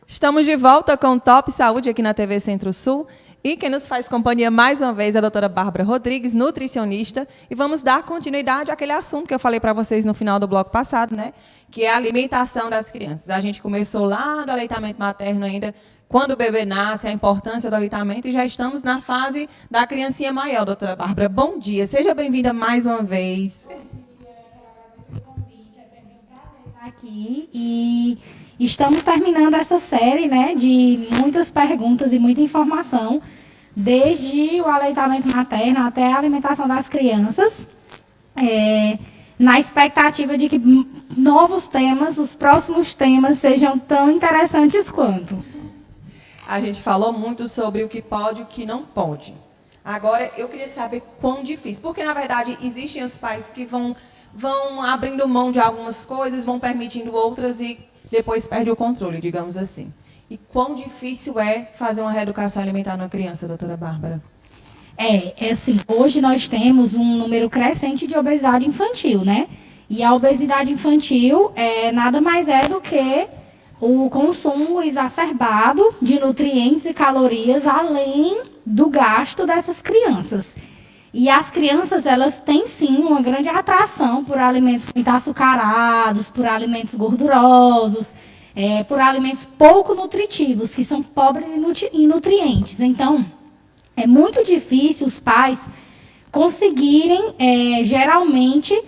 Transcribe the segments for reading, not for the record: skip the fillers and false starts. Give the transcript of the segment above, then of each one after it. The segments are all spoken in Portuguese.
Estamos de volta com o Top Saúde aqui na TV Centro-Sul. E quem nos faz companhia mais uma vez é a doutora Bárbara Rodrigues, nutricionista. E vamos dar continuidade àquele assunto que eu falei para vocês no final do bloco passado, né? Que é a alimentação das crianças. A gente começou lá do aleitamento materno ainda, quando o bebê nasce, a importância do aleitamento, e já estamos na fase da criancinha maior, doutora Bárbara. Bom dia, seja bem-vinda mais uma vez. Bom dia, eu quero agradecer o convite, é sempre um prazer estar aqui. E estamos terminando essa série, né, de muitas perguntas e muita informação, desde o aleitamento materno até a alimentação das crianças, na expectativa de que novos temas, os próximos temas, sejam tão interessantes quanto. A gente falou muito sobre o que pode e o que não pode. Agora, eu queria saber quão difícil, porque, na verdade, existem os pais que vão abrindo mão de algumas coisas, vão permitindo outras e depois perde o controle, digamos assim. E quão difícil é fazer uma reeducação alimentar numa criança, doutora Bárbara? Assim, hoje nós temos um número crescente de obesidade infantil, né? E a obesidade infantil nada mais é do que o consumo exacerbado de nutrientes e calorias, além do gasto dessas crianças. E as crianças, elas têm sim uma grande atração por alimentos muito açucarados, por alimentos gordurosos, por alimentos pouco nutritivos, que são pobres em nutrientes. Então, é muito difícil os pais conseguirem, geralmente,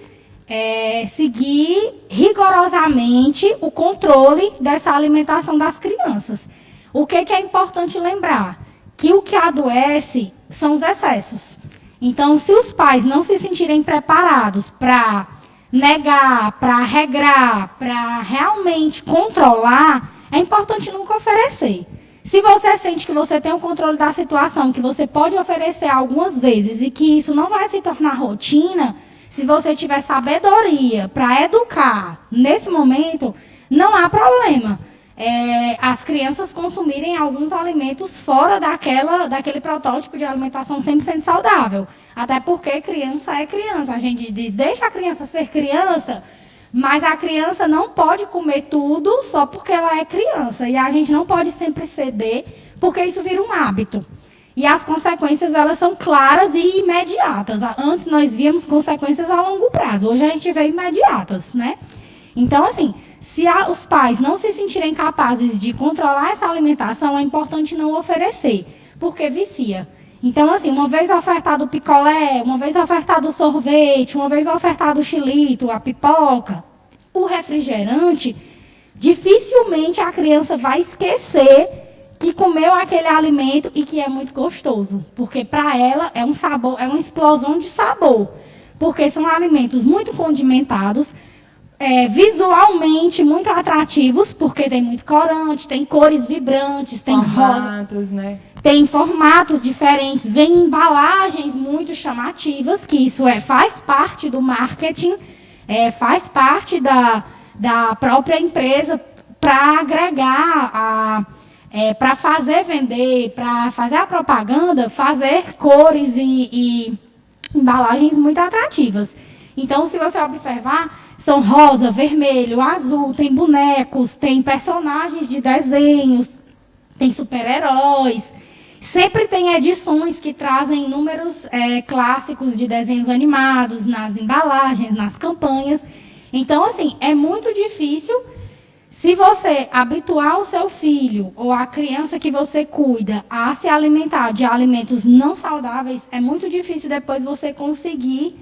seguir rigorosamente o controle dessa alimentação das crianças. O que é importante lembrar? Que o que adoece são os excessos. Então, se os pais não se sentirem preparados para negar, para regrar, para realmente controlar, é importante nunca oferecer. Se você sente que você tem o controle da situação, que você pode oferecer algumas vezes e que isso não vai se tornar rotina, se você tiver sabedoria para educar nesse momento, não há problema. As crianças consumirem alguns alimentos fora daquele protótipo de alimentação 100% saudável. Até porque criança é criança. A gente diz, deixa a criança ser criança, mas a criança não pode comer tudo só porque ela é criança. E a gente não pode sempre ceder, porque isso vira um hábito. E as consequências, elas são claras e imediatas. Antes nós víamos consequências a longo prazo. Hoje a gente vê imediatas, né? Então, assim, se os pais não se sentirem capazes de controlar essa alimentação, é importante não oferecer, porque vicia. Então, assim, uma vez ofertado o picolé, uma vez ofertado o sorvete, uma vez ofertado o xilito, a pipoca, o refrigerante, dificilmente a criança vai esquecer que comeu aquele alimento e que é muito gostoso, porque para ela é um sabor, é uma explosão de sabor, porque são alimentos muito condimentados, visualmente muito atrativos, porque tem muito corante, tem cores vibrantes, tem formatos, né? Tem formatos diferentes, vem embalagens muito chamativas, que isso faz parte do marketing, faz parte da própria empresa para agregar, para fazer vender, para fazer a propaganda, fazer cores e embalagens muito atrativas. Então, se você observar, são rosa, vermelho, azul, tem bonecos, tem personagens de desenhos, tem super-heróis. Sempre tem edições que trazem números clássicos de desenhos animados nas embalagens, nas campanhas. Então, assim, é muito difícil, se você habituar o seu filho ou a criança que você cuida a se alimentar de alimentos não saudáveis, é muito difícil depois você conseguir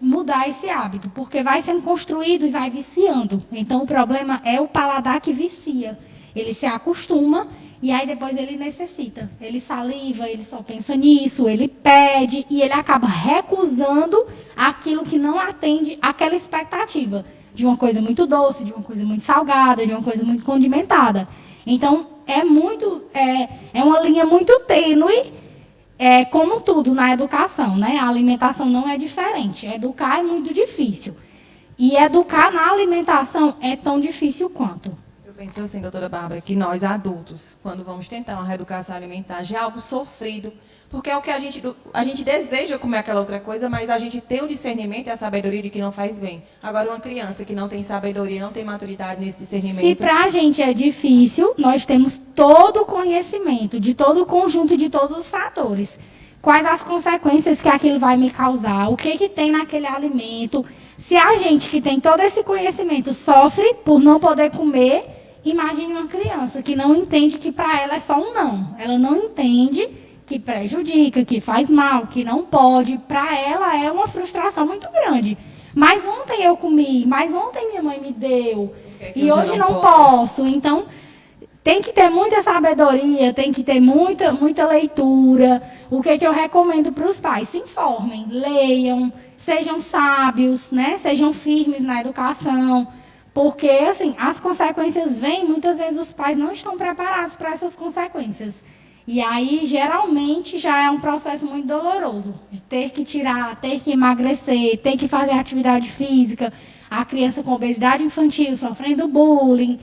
mudar esse hábito, porque vai sendo construído e vai viciando. Então, o problema é o paladar que vicia. Ele se acostuma e aí depois ele necessita. Ele saliva, ele só pensa nisso, ele pede e ele acaba recusando aquilo que não atende àquela expectativa de uma coisa muito doce, de uma coisa muito salgada, de uma coisa muito condimentada. Então, é uma linha muito tênue, como tudo na educação, né? A alimentação não é diferente. Educar é muito difícil. E educar na alimentação é tão difícil quanto. penso assim, doutora Bárbara, que nós adultos, quando vamos tentar uma reeducação alimentar, já é algo sofrido, porque é o que a gente deseja comer aquela outra coisa, mas a gente tem o discernimento e a sabedoria de que não faz bem. Agora, uma criança que não tem sabedoria, não tem maturidade nesse discernimento... Se para a gente é difícil, nós temos todo o conhecimento, de todo o conjunto de todos os fatores. Quais as consequências que aquilo vai me causar, o que tem naquele alimento. Se a gente que tem todo esse conhecimento sofre por não poder comer, imagine uma criança que não entende que para ela é só um não. Ela não entende que prejudica, que faz mal, que não pode. Para ela é uma frustração muito grande. Mas ontem eu comi, mas ontem minha mãe me deu, e hoje não posso. Então... tem que ter muita sabedoria, tem que ter muita leitura. O que eu recomendo para os pais? Se informem, leiam, sejam sábios, né? Sejam firmes na educação. Porque, assim, as consequências vêm, muitas vezes os pais não estão preparados para essas consequências. E aí, geralmente, já é um processo muito doloroso. De ter que tirar, ter que emagrecer, ter que fazer atividade física, a criança com obesidade infantil sofrendo bullying.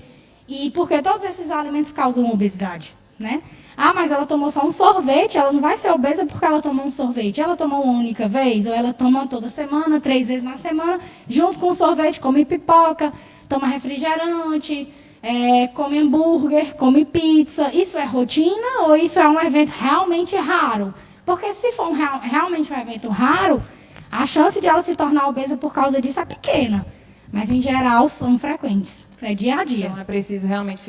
E porque todos esses alimentos causam obesidade, né? Ah, mas ela tomou só um sorvete, ela não vai ser obesa porque ela tomou um sorvete. Ela tomou uma única vez, ou ela toma toda semana, 3 vezes na semana, junto com o sorvete, come pipoca, toma refrigerante, come hambúrguer, come pizza. Isso é rotina ou isso é um evento realmente raro? Porque se for realmente um evento raro, a chance de ela se tornar obesa por causa disso é pequena. Mas, em geral, são frequentes. É dia a dia. Então, é preciso realmente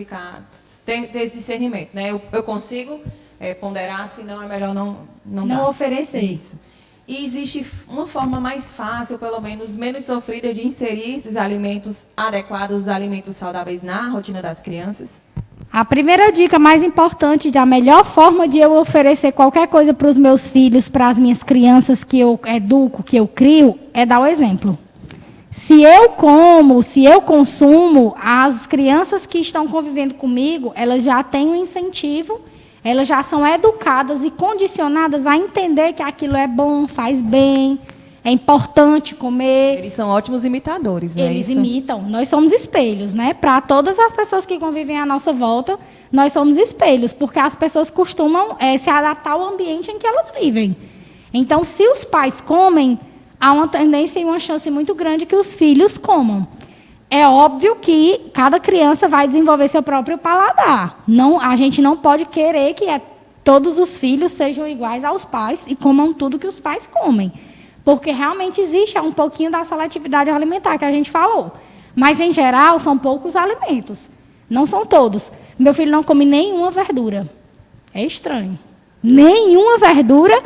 ter esse discernimento, né? Eu consigo ponderar, senão é melhor não oferecer. Isso. E existe uma forma mais fácil, pelo menos menos sofrida, de inserir esses alimentos adequados, os alimentos saudáveis na rotina das crianças? A primeira dica mais importante, a melhor forma de eu oferecer qualquer coisa para os meus filhos, para as minhas crianças que eu educo, que eu crio, é dar o exemplo. Se eu consumo, as crianças que estão convivendo comigo, elas já têm um incentivo, elas já são educadas e condicionadas a entender que aquilo é bom, faz bem, é importante comer. Eles são ótimos imitadores, né? Eles imitam. Nós somos espelhos, né? Para todas as pessoas que convivem à nossa volta, nós somos espelhos, porque as pessoas costumam se adaptar ao ambiente em que elas vivem. Então, se os pais comem, há uma tendência e uma chance muito grande que os filhos comam. É óbvio que cada criança vai desenvolver seu próprio paladar. A gente não pode querer que todos os filhos sejam iguais aos pais e comam tudo que os pais comem. Porque realmente existe um pouquinho da seletividade alimentar que a gente falou. Mas, em geral, são poucos alimentos. Não são todos. Meu filho não come nenhuma verdura. É estranho. Nenhuma verdura.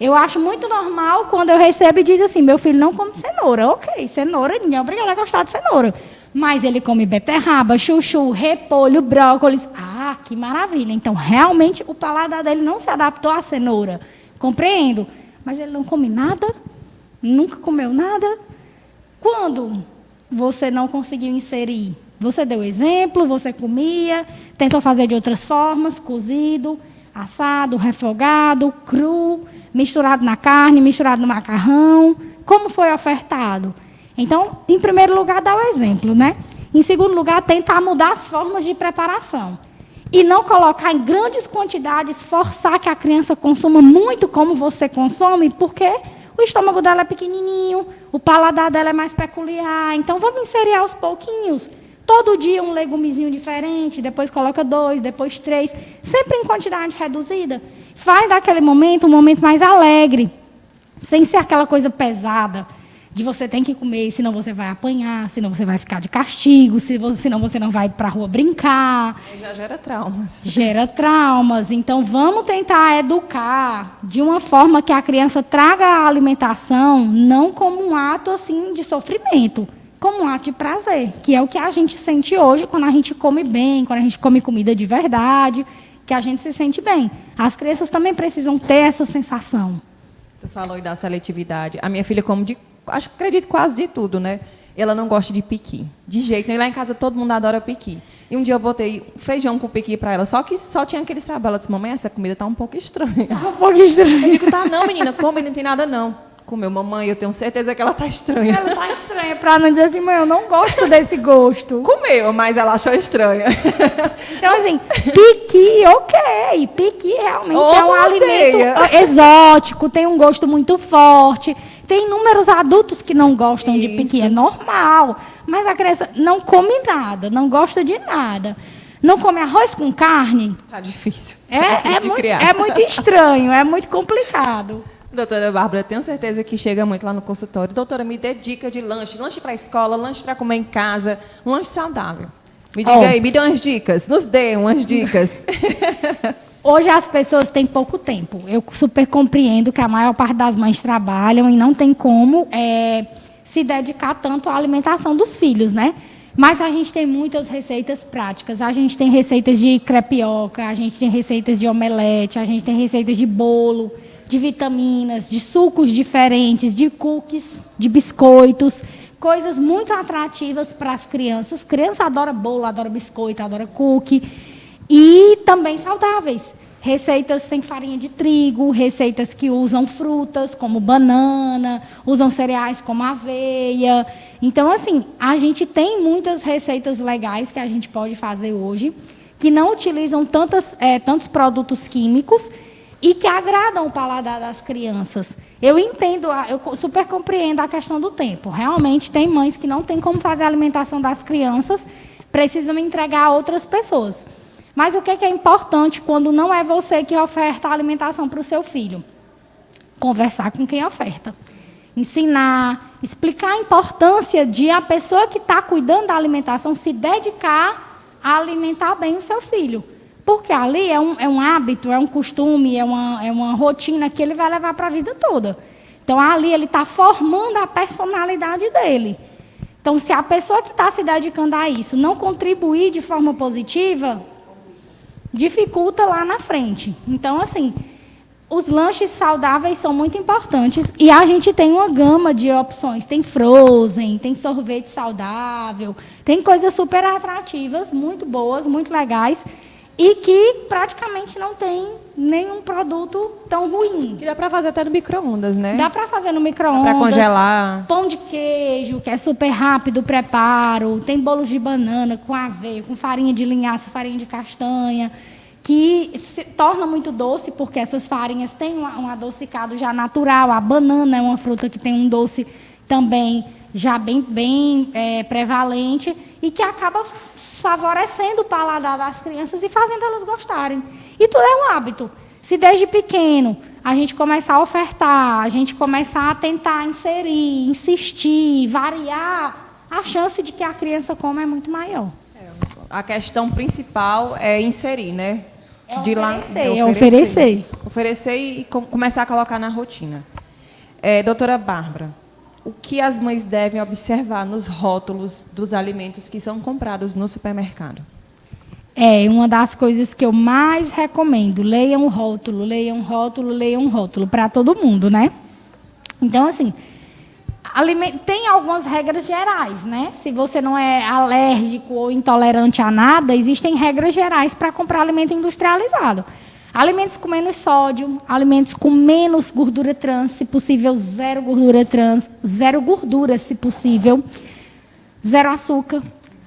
Eu acho muito normal quando eu recebo e diz assim, meu filho não come cenoura. Ok, cenoura, ninguém é obrigado a gostar de cenoura. Mas ele come beterraba, chuchu, repolho, brócolis. Ah, que maravilha. Então, realmente, o paladar dele não se adaptou à cenoura. Compreendo. Mas ele não come nada? Nunca comeu nada? Quando você não conseguiu inserir? Você deu exemplo, você comia, tentou fazer de outras formas, cozido, assado, refogado, cru, misturado na carne, misturado no macarrão. Como foi ofertado? Então, em primeiro lugar, dá o exemplo, né? Em segundo lugar, tentar mudar as formas de preparação. E não colocar em grandes quantidades, forçar que a criança consuma muito como você consome, porque o estômago dela é pequenininho, o paladar dela é mais peculiar. Então, vamos inserir aos pouquinhos. Todo dia um legumezinho diferente, depois coloca 2, depois 3, sempre em quantidade reduzida. Faz daquele momento um momento mais alegre, sem ser aquela coisa pesada, de você tem que comer, senão você vai apanhar, senão você vai ficar de castigo, senão você não vai para a rua brincar. Já gera traumas. Gera traumas. Então, vamos tentar educar de uma forma que a criança traga a alimentação não como um ato assim, de sofrimento, como um ato de prazer, que é o que a gente sente hoje quando a gente come bem, quando a gente come comida de verdade, que a gente se sente bem. As crianças também precisam ter essa sensação. Tu falou aí da seletividade. A minha filha come acredito quase de tudo, né? Ela não gosta de piqui, de jeito nenhum. Lá em casa todo mundo adora piqui. E um dia eu botei feijão com piqui para ela, só que só tinha aquele sabor. Ela disse, mamãe, essa comida tá um pouco estranha. Tá um pouco estranha. Eu digo, tá não, menina, come, não tem nada não. comeu. Mamãe, eu tenho certeza que ela tá estranha. Ela tá estranha, para não dizer assim, mãe, eu não gosto desse gosto. Comeu, mas ela achou estranha. Então, assim, piqui, ok. Piqui realmente é um alimento exótico, tem um gosto muito forte. Tem inúmeros adultos que não gostam de piqui, é normal. Mas a criança não come nada, não gosta de nada. Não come arroz com carne? Tá difícil. Difícil de criar. É muito estranho, é muito complicado. Doutora Bárbara, tenho certeza que chega muito lá no consultório. Doutora, me dê dica de lanche. Lanche para a escola, lanche para comer em casa, um lanche saudável. Me diga aí, me dê umas dicas. Nos dê umas dicas. Hoje as pessoas têm pouco tempo. Eu super compreendo que a maior parte das mães trabalham e não tem como se dedicar tanto à alimentação dos filhos, né? Mas a gente tem muitas receitas práticas. A gente tem receitas de crepioca, a gente tem receitas de omelete, a gente tem receitas de bolo, de vitaminas, de sucos diferentes, de cookies, de biscoitos. Coisas muito atrativas para as crianças. Criança adora bolo, adora biscoito, adora cookie. E também saudáveis. Receitas sem farinha de trigo, receitas que usam frutas, como banana, usam cereais como aveia. Então, assim, a gente tem muitas receitas legais que a gente pode fazer hoje, que não utilizam tantos produtos químicos e que agradam o paladar das crianças. Eu entendo, eu super compreendo a questão do tempo. Realmente, tem mães que não têm como fazer a alimentação das crianças, precisam entregar a outras pessoas. Mas o que é importante quando não é você que oferta a alimentação para o seu filho? Conversar com quem oferta. Ensinar, explicar a importância de a pessoa que está cuidando da alimentação se dedicar a alimentar bem o seu filho. Porque ali é um hábito, é um costume, é uma rotina que ele vai levar para a vida toda. Então, ali ele está formando a personalidade dele. Então, se a pessoa que está se dedicando a isso não contribuir de forma positiva, dificulta lá na frente. Então, assim, os lanches saudáveis são muito importantes e a gente tem uma gama de opções. Tem frozen, tem sorvete saudável, tem coisas super atrativas, muito boas, muito legais e que praticamente não tem nenhum produto tão ruim. Que dá para fazer até no micro-ondas, né? Dá para fazer no micro-ondas. Para congelar. Pão de queijo, que é super rápido o preparo. Tem bolos de banana com aveia, com farinha de linhaça, farinha de castanha, que se torna muito doce, porque essas farinhas têm um adocicado já natural. A banana é uma fruta que tem um doce também já bem prevalente e que acaba favorecendo o paladar das crianças e fazendo elas gostarem. E tudo é um hábito. Se desde pequeno a gente começar a ofertar, a gente começar a tentar inserir, insistir, variar, a chance de que a criança coma é muito maior. A questão principal é inserir, né? Oferecer. Oferecer e começar a colocar na rotina. Doutora Bárbara, o que as mães devem observar nos rótulos dos alimentos que são comprados no supermercado? Uma das coisas que eu mais recomendo. Leiam o rótulo, leiam o rótulo, leiam o rótulo, para todo mundo, né? Então, assim, tem algumas regras gerais, né? Se você não é alérgico ou intolerante a nada, existem regras gerais para comprar alimento industrializado. Alimentos com menos sódio, alimentos com menos gordura trans, se possível, zero gordura trans, zero gordura, se possível, zero açúcar.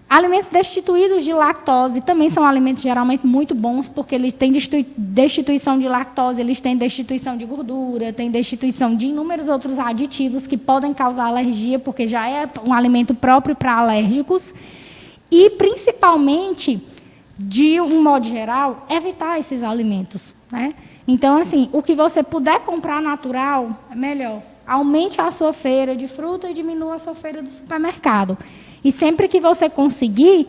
Alimentos destituídos de lactose também são alimentos geralmente muito bons, porque eles têm destituição de lactose, eles têm destituição de gordura, têm destituição de inúmeros outros aditivos que podem causar alergia, porque já é um alimento próprio para alérgicos. E, principalmente, de um modo geral, evitar esses alimentos, né? Então, assim, o que você puder comprar natural, é melhor. Aumente a sua feira de fruta e diminua a sua feira do supermercado. E sempre que você conseguir,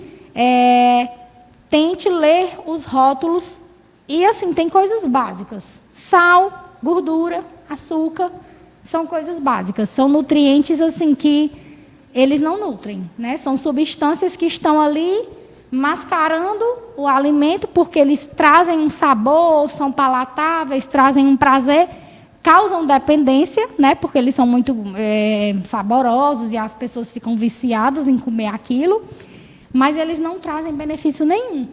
tente ler os rótulos. E, assim, tem coisas básicas. Sal, gordura, açúcar, são coisas básicas. São nutrientes, assim, que eles não nutrem, né? São substâncias que estão ali mascarando o alimento, porque eles trazem um sabor, são palatáveis, trazem um prazer, causam dependência, né, porque eles são muito saborosos e as pessoas ficam viciadas em comer aquilo, mas eles não trazem benefício nenhum.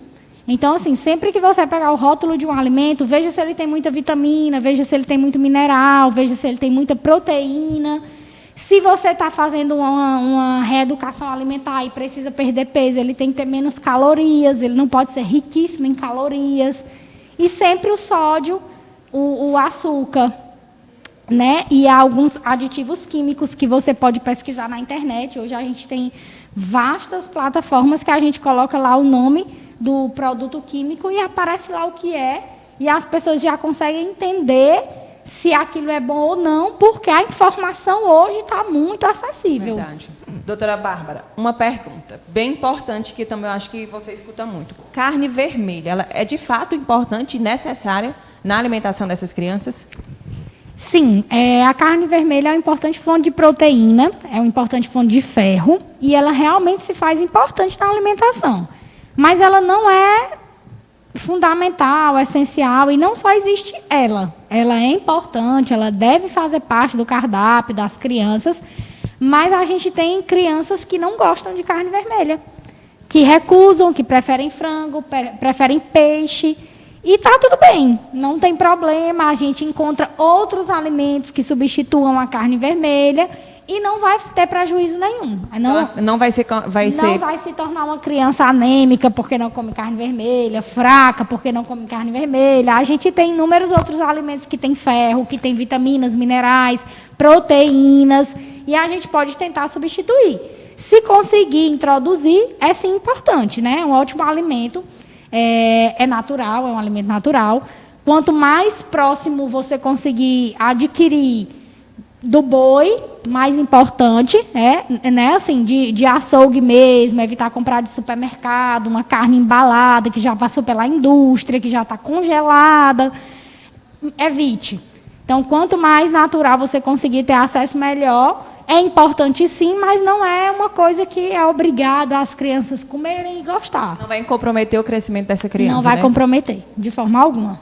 Então, assim, sempre que você pegar o rótulo de um alimento, veja se ele tem muita vitamina, veja se ele tem muito mineral, veja se ele tem muita proteína. Se você está fazendo uma reeducação alimentar e precisa perder peso, ele tem que ter menos calorias, ele não pode ser riquíssimo em calorias. E sempre o sódio, o açúcar, né? E há alguns aditivos químicos que você pode pesquisar na internet. Hoje a gente tem vastas plataformas que a gente coloca lá o nome do produto químico e aparece lá o que é, e as pessoas já conseguem entender se aquilo é bom ou não, porque a informação hoje está muito acessível. Verdade. Doutora Bárbara, uma pergunta bem importante que também eu acho que você escuta muito. Carne vermelha, ela é de fato importante e necessária na alimentação dessas crianças? Sim, a carne vermelha é uma importante fonte de proteína, é uma importante fonte de ferro, e ela realmente se faz importante na alimentação. Mas ela não é fundamental, essencial, e não só existe ela. Ela é importante, ela deve fazer parte do cardápio das crianças, mas a gente tem crianças que não gostam de carne vermelha, que recusam, que preferem frango, preferem peixe, e está tudo bem, não tem problema, a gente encontra outros alimentos que substituam a carne vermelha, e não vai ter prejuízo nenhum. Não vai se tornar uma criança anêmica porque não come carne vermelha, fraca porque não come carne vermelha. A gente tem inúmeros outros alimentos que têm ferro, que têm vitaminas, minerais, proteínas, e a gente pode tentar substituir. Se conseguir introduzir, é sim importante, né? É um ótimo alimento, é natural, é um alimento natural. Quanto mais próximo você conseguir adquirir do boi, mais importante, né, assim, de açougue mesmo, evitar comprar de supermercado, uma carne embalada, que já passou pela indústria, que já está congelada, evite. Então, quanto mais natural você conseguir ter acesso, melhor. É importante sim, mas não é uma coisa que é obrigado as crianças comerem e gostar. Não vai comprometer o crescimento dessa criança, não vai né? comprometer, de forma alguma.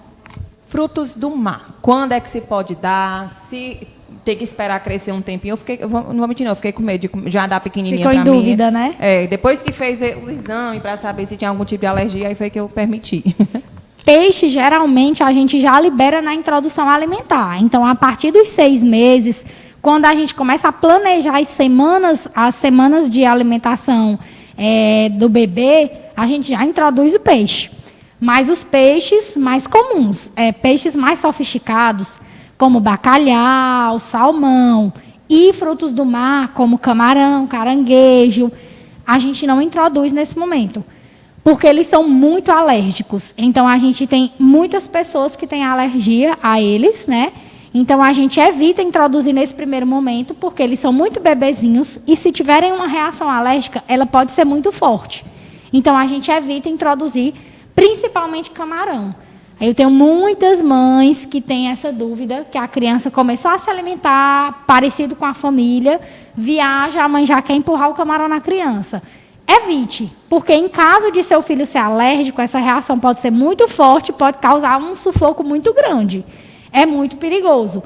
Frutos do mar, quando é que se pode dar? Se tem que esperar crescer um tempinho, não vou mentir não, eu fiquei com medo de já dar pequenininha para mim. Ficou em dúvida, né? Depois que fez o exame para saber se tinha algum tipo de alergia, aí foi que eu permiti. Peixe, geralmente, a gente já libera na introdução alimentar. Então, a partir dos 6 meses, quando a gente começa a planejar as semanas de alimentação do bebê, a gente já introduz o peixe. Mas os peixes mais comuns, peixes mais sofisticados, como bacalhau, salmão e frutos do mar, como camarão, caranguejo, a gente não introduz nesse momento, porque eles são muito alérgicos. Então, a gente tem muitas pessoas que têm alergia a eles, né? Então, a gente evita introduzir nesse primeiro momento, porque eles são muito bebezinhos, e se tiverem uma reação alérgica, ela pode ser muito forte. Então, a gente evita introduzir, principalmente camarão. Eu tenho muitas mães que têm essa dúvida, que a criança começou a se alimentar parecido com a família, viaja, a mãe já quer empurrar o camarão na criança. Evite, porque em caso de seu filho ser alérgico, essa reação pode ser muito forte, pode causar um sufoco muito grande. É muito perigoso.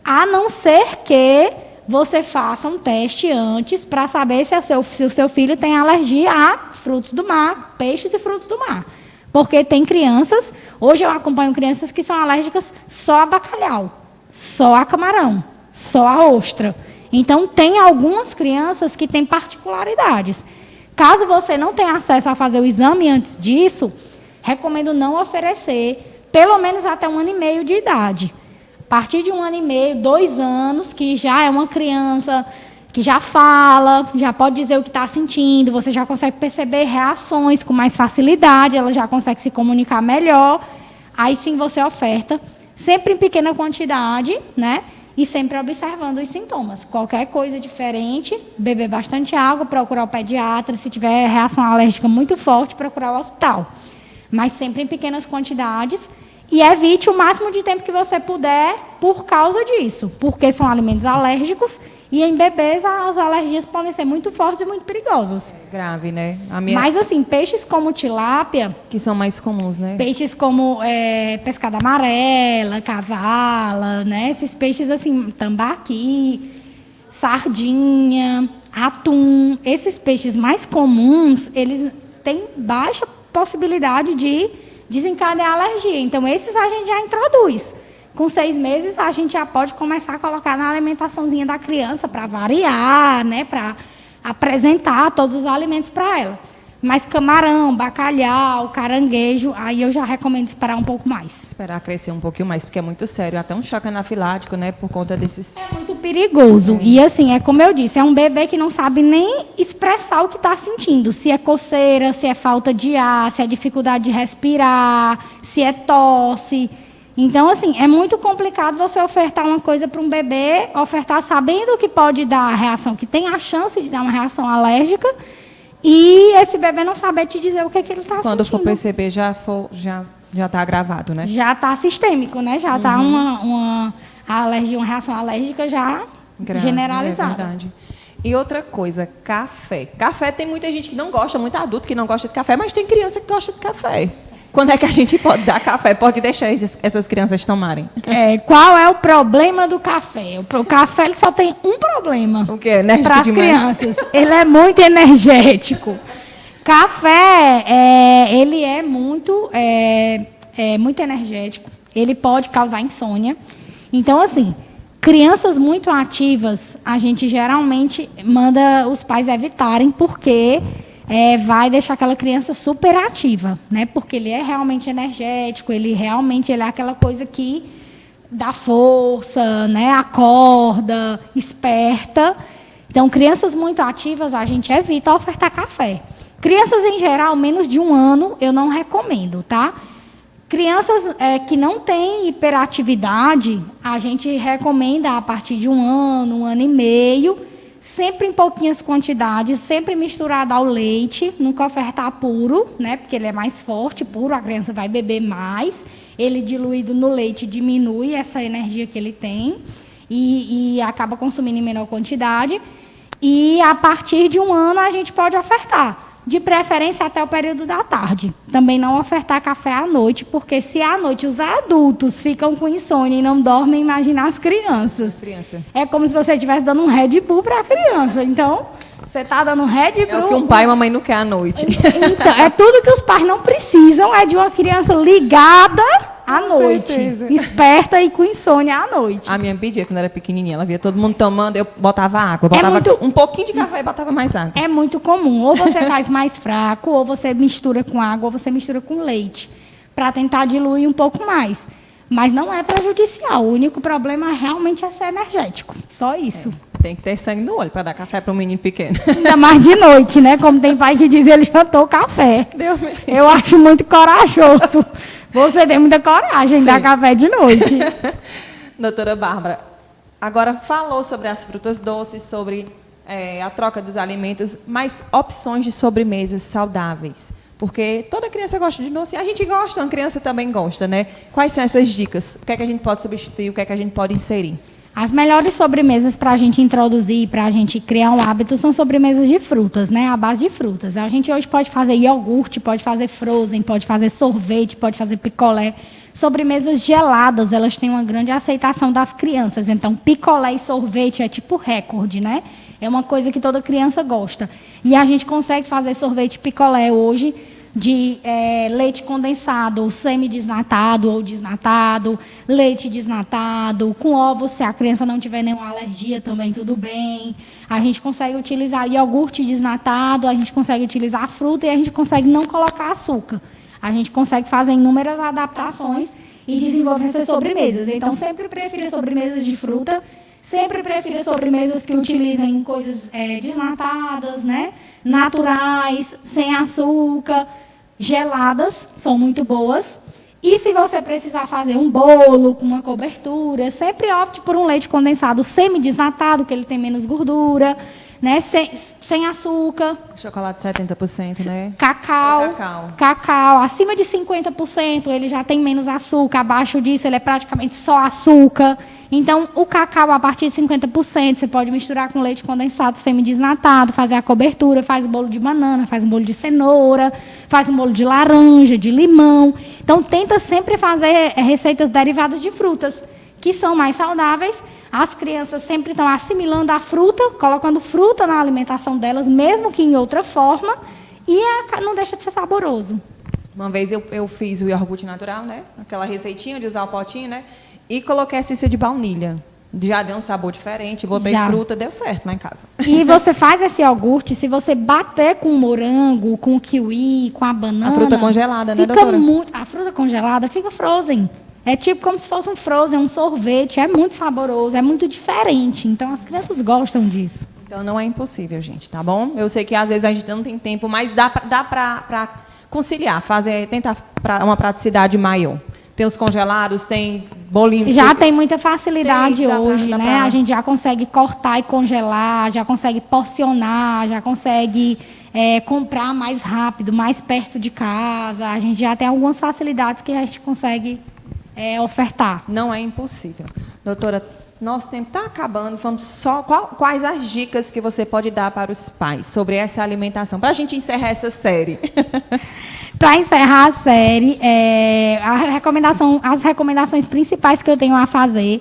A não ser que você faça um teste antes para saber se o seu filho tem alergia a frutos do mar, peixes e frutos do mar. Porque tem crianças, hoje eu acompanho crianças que são alérgicas só a bacalhau, só a camarão, só a ostra. Então, tem algumas crianças que têm particularidades. Caso você não tenha acesso a fazer o exame antes disso, recomendo não oferecer, pelo menos até 1 ano e meio de idade. A partir de 1 ano e meio, 2 anos, que já é uma criança que já fala, já pode dizer o que está sentindo, você já consegue perceber reações com mais facilidade, ela já consegue se comunicar melhor, aí sim você oferta, sempre em pequena quantidade, né? E sempre observando os sintomas. Qualquer coisa diferente, beber bastante água, procurar o pediatra, se tiver reação alérgica muito forte, procurar o hospital. Mas sempre em pequenas quantidades, e evite o máximo de tempo que você puder por causa disso, porque são alimentos alérgicos. E em bebês, as alergias podem ser muito fortes e muito perigosas. Grave, né? Mas, assim, peixes como tilápia... Que são mais comuns, né? Peixes como pescada amarela, cavala, né? Esses peixes, assim, tambaqui, sardinha, atum. Esses peixes mais comuns, eles têm baixa possibilidade de desencadear alergia. Então, esses a gente já introduz. Com 6 meses, a gente já pode começar a colocar na alimentaçãozinha da criança para variar, né, para apresentar todos os alimentos para ela. Mas camarão, bacalhau, caranguejo, aí eu já recomendo esperar um pouco mais. Esperar crescer um pouquinho mais, porque é muito sério. Até um choque anafilático, né? Por conta desses... É muito perigoso. E assim, é como eu disse, é um bebê que não sabe nem expressar o que está sentindo. Se é coceira, se é falta de ar, se é dificuldade de respirar, se é tosse. Então, assim, é muito complicado você ofertar uma coisa para um bebê, ofertar sabendo que pode dar a reação, que tem a chance de dar uma reação alérgica, e esse bebê não saber te dizer o que ele está sentindo. Quando for perceber, já está agravado, né? Já está sistêmico, né? Já está uma alergia, uma reação alérgica já generalizada. É verdade. E outra coisa, café. Café tem muita gente que não gosta, muito adulto que não gosta de café, mas tem criança que gosta de café. Quando é que a gente pode dar café? Pode deixar essas crianças tomarem? Qual é o problema do café? O café ele só tem um problema. O quê? Enérgico para as crianças. Ele é muito energético. Café, ele é muito energético. Ele pode causar insônia. Então, assim, crianças muito ativas, a gente geralmente manda os pais evitarem, porque... vai deixar aquela criança super ativa, né? Porque ele é realmente energético, ele é aquela coisa que dá força, né? Acorda, esperta. Então, crianças muito ativas, a gente evita ofertar café. Crianças, em geral, menos de 1 ano, eu não recomendo, tá? Crianças que não têm hiperatividade, a gente recomenda a partir de 1 ano, 1 ano e meio, sempre em pouquinhas quantidades, sempre misturado ao leite, nunca ofertar puro, né? Porque ele é mais forte, puro, a criança vai beber mais. Ele diluído no leite diminui essa energia que ele tem e acaba consumindo em menor quantidade. E a partir de 1 ano a gente pode ofertar, de preferência até o período da tarde. Também não ofertar café à noite, porque se à noite os adultos ficam com insônia e não dormem, imagina as crianças. É como se você estivesse dando um Red Bull para a criança. Então, você está dando um Red Bull... É o que um pai e uma mãe não quer à noite. Então, é tudo que os pais não precisam, é de uma criança ligada à noite. Certeza. Esperta e com insônia à noite. A minha pedia, quando era pequenininha, ela via todo mundo tomando, eu botava água, botava um pouquinho de café e botava mais água. É muito comum. Ou você faz mais fraco, ou você mistura com água, ou você mistura com leite, para tentar diluir um pouco mais. Mas não é prejudicial. O único problema realmente é ser energético. Só isso. Tem que ter sangue no olho para dar café para um menino pequeno. Ainda mais de noite, né? Como tem pai que diz, ele jantou café. Deus me... Eu acho muito corajoso. Você tem muita coragem de dar café de noite. Doutora Bárbara, agora falou sobre as frutas doces, sobre a troca dos alimentos, mas opções de sobremesas saudáveis. Porque toda criança gosta de doce. A gente gosta, uma criança também gosta, né? Quais são essas dicas? O que é que a gente pode substituir? O que é que a gente pode inserir? As melhores sobremesas para a gente introduzir, para a gente criar um hábito, são sobremesas de frutas, né? À base de frutas. A gente hoje pode fazer iogurte, pode fazer frozen, pode fazer sorvete, pode fazer picolé. Sobremesas geladas, elas têm uma grande aceitação das crianças. Então, picolé e sorvete é tipo recorde, né? É uma coisa que toda criança gosta. E a gente consegue fazer sorvete picolé hoje de leite condensado, semi-desnatado ou desnatado, leite desnatado, com ovos, se a criança não tiver nenhuma alergia também tudo bem. A gente consegue utilizar iogurte desnatado, a gente consegue utilizar fruta e a gente consegue não colocar açúcar. A gente consegue fazer inúmeras adaptações e desenvolver essas sobremesas. Então, sempre prefiro sobremesas de fruta, sempre prefiro sobremesas que utilizem coisas desnatadas, né? Naturais, sem açúcar, geladas, são muito boas. E se você precisar fazer um bolo com uma cobertura, sempre opte por um leite condensado semi-desnatado, que ele tem menos gordura, né? Sem açúcar. Chocolate 70%, né? Cacau. Acima de 50%, ele já tem menos açúcar. Abaixo disso, ele é praticamente só açúcar. Então, o cacau, a partir de 50%, você pode misturar com leite condensado semi-desnatado, fazer a cobertura, faz um bolo de banana, faz um bolo de cenoura, faz um bolo de laranja, de limão. Então, tenta sempre fazer receitas derivadas de frutas, que são mais saudáveis. As crianças sempre estão assimilando a fruta, colocando fruta na alimentação delas, mesmo que em outra forma, e não deixa de ser saboroso. Uma vez eu fiz o iogurte natural, né? Aquela receitinha de usar o potinho, né? E coloquei a essência de baunilha. Já deu um sabor diferente, botei fruta, deu certo lá em casa. E você faz esse iogurte, se você bater com o morango, com o kiwi, com a banana... A fruta congelada, né, fica doutora? A fruta congelada fica frozen. É tipo como se fosse um frozen, um sorvete. É muito saboroso, é muito diferente. Então, as crianças gostam disso. Então, não é impossível, gente, tá bom? Eu sei que, às vezes, a gente não tem tempo, mas dá para conciliar, tentar uma praticidade maior. Tem os congelados, tem bolinhos... Já tem muita facilidade hoje, dá né? pra... A gente já consegue cortar e congelar, já consegue porcionar, já consegue comprar mais rápido, mais perto de casa. A gente já tem algumas facilidades que a gente consegue ofertar. Não é impossível. Doutora, nosso tempo está acabando. Vamos só quais as dicas que você pode dar para os pais sobre essa alimentação, para a gente encerrar essa série? Para encerrar a série, as recomendações principais que eu tenho a fazer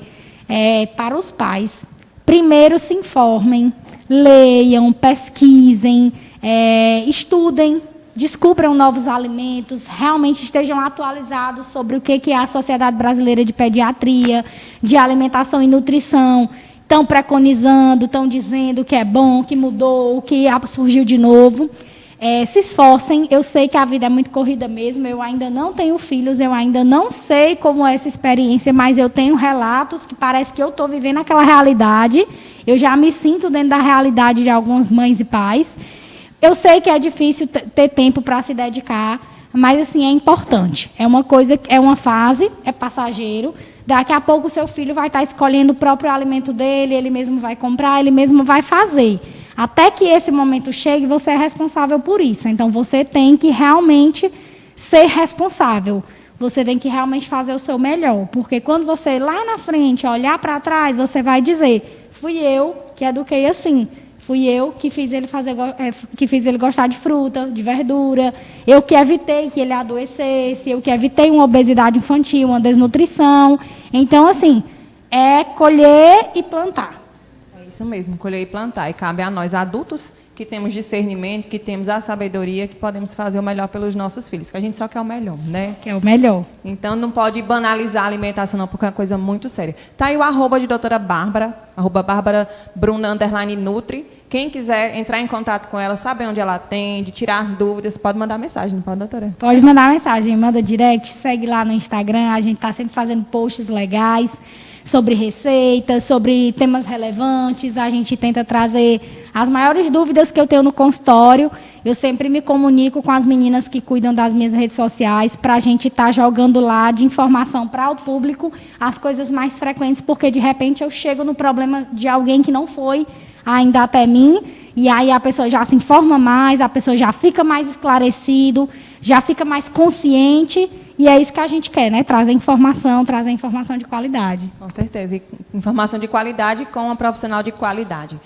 para os pais. Primeiro, se informem, leiam, pesquisem, estudem, descubram novos alimentos, realmente estejam atualizados sobre o que é a Sociedade Brasileira de Pediatria, de Alimentação e Nutrição. Estão preconizando, estão dizendo que é bom, que mudou, o que surgiu de novo. Se esforcem, eu sei que a vida é muito corrida mesmo, eu ainda não tenho filhos, eu ainda não sei como é essa experiência, mas eu tenho relatos que parece que eu estou vivendo aquela realidade, eu já me sinto dentro da realidade de algumas mães e pais. Eu sei que é difícil ter tempo para se dedicar, mas assim, é importante. É uma coisa, é uma fase, é passageiro. Daqui a pouco o seu filho vai estar escolhendo o próprio alimento dele, ele mesmo vai comprar, ele mesmo vai fazer. Até que esse momento chegue, você é responsável por isso. Então, você tem que realmente ser responsável. Você tem que realmente fazer o seu melhor. Porque quando você, lá na frente, olhar para trás, você vai dizer, fui eu que eduquei assim. Fui eu que fiz ele gostar de fruta, de verdura. Eu que evitei que ele adoecesse. Eu que evitei uma obesidade infantil, uma desnutrição. Então, assim, é colher e plantar. Isso mesmo, colher e plantar. E cabe a nós, adultos, que temos discernimento, que temos a sabedoria, que podemos fazer o melhor pelos nossos filhos, que a gente só quer o melhor, né? Quer o melhor. Então, não pode banalizar a alimentação, não, porque é uma coisa muito séria. Tá aí o arroba de doutora Bárbara, @Bárbara Bruna _Nutri. Quem quiser entrar em contato com ela, saber onde ela atende, tirar dúvidas, pode mandar mensagem, não pode, doutora? Pode mandar mensagem, manda direct, segue lá no Instagram, a gente está sempre fazendo posts legais sobre receitas, sobre temas relevantes, a gente tenta trazer as maiores dúvidas que eu tenho no consultório. Eu sempre me comunico com as meninas que cuidam das minhas redes sociais para a gente estar jogando lá de informação para o público as coisas mais frequentes, porque de repente eu chego no problema de alguém que não foi ainda até mim, e aí a pessoa já se informa mais, a pessoa já fica mais esclarecido, já fica mais consciente. E é isso que a gente quer, né? Trazer informação de qualidade. Com certeza. E informação de qualidade com uma profissional de qualidade.